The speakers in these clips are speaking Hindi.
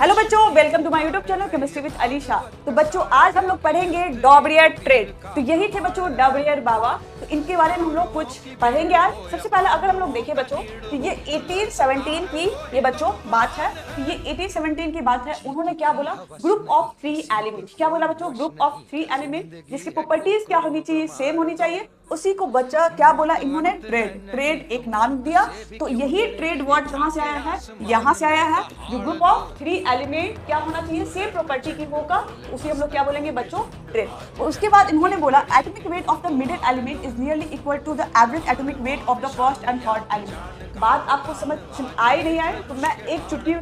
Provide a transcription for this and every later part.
हेलो बच्चों, welcome to my YouTube channel chemistry with Alisha. तो बच्चों आज हम लोग पढ़ेंगे डॉबरियर ट्रेड। तो यही थे बच्चों डॉबरियर बाबा। तो इनके बारे में हम लोग कुछ पढ़ेंगे आज। सबसे पहले अगर हम लोग देखें बच्चों तो ये 1817 की ये बच्चों बात है। तो ये 1817 की बात है। उन्होंने क्या बोला? Group of 3 element. क्या बोला बच्चों? ग्रुप ऑफ 3 एलिमेंट जिसकी प्रॉपर्टीज क्या होनी चाहिए? सेम होनी चाहिए। उसी को बच्चा क्या बोला इन्होंने? ट्रेड। ट्रेड एक नाम दिया। तो यही ट्रेड वर्ड कहां से आया है? यहां से आया है। जो ग्रुप ऑफ 3 एलिमेंट क्या होना चाहिए? सेम प्रॉपर्टी की होगा, उसे हम लोग क्या बोलेंगे बच्चों? ट्रेड। उसके बाद इन्होंने बोला atomic weight of the middle element is nearly equal to the average atomic weight of the first and third element. बात आपको समझ आई नहीं आई तो मैं एक चुटकी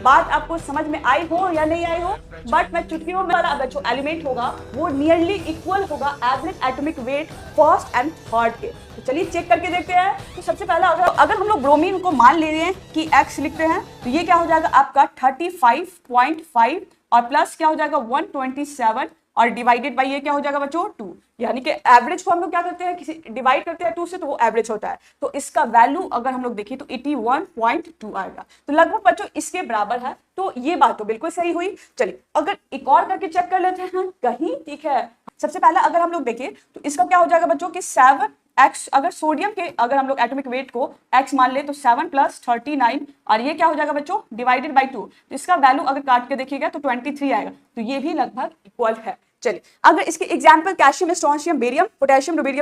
बात आपको समझ में आई हो या नहीं आई हो, बट मैं चुटकियों में वाला जो एलिमेंट होगा वो नियरली इक्वल होगा average atomic weight first and third के। तो चलिए चेक करके देखते हैं। तो सबसे पहला अगर हम लोग ब्रोमीन को मान ले रहे हैं कि x लिखते हैं तो ये क्या हो जाएगा आपका 35.5 और प्लस क्या हो जाएगा 127 और डिवाइडेड बाई ये क्या हो जाएगा बच्चों 2। यानी कि एवरेज को हम लोग क्या करते हैं, किसी डिवाइड करते हैं 2 से तो वो एवरेज होता है। तो इसका वैल्यू अगर हम लोग देखें तो 81.2 आएगा। तो लगभग बच्चों इसके बराबर है। तो ये बात तो बिल्कुल सही हुई। चलिए अगर एक और करके चेक कर लेते हैं कहीं, ठीक है। सबसे पहले अगर हम लोग देखें तो इसका क्या हो जाएगा बच्चों कि 7x, अगर सोडियम के अगर हम लोग एटॉमिक वेट को x मान ले तो 7 + 39 और ये क्या हो जाएगा बच्चों डिवाइडेड बाई 2। तो इसका वैल्यू अगर काट के देखिएगा तो 23 आएगा। तो ये भी लगभग इक्वल है। चलिए अगर इसके example calcium, strontium, barium, potassium, rubidium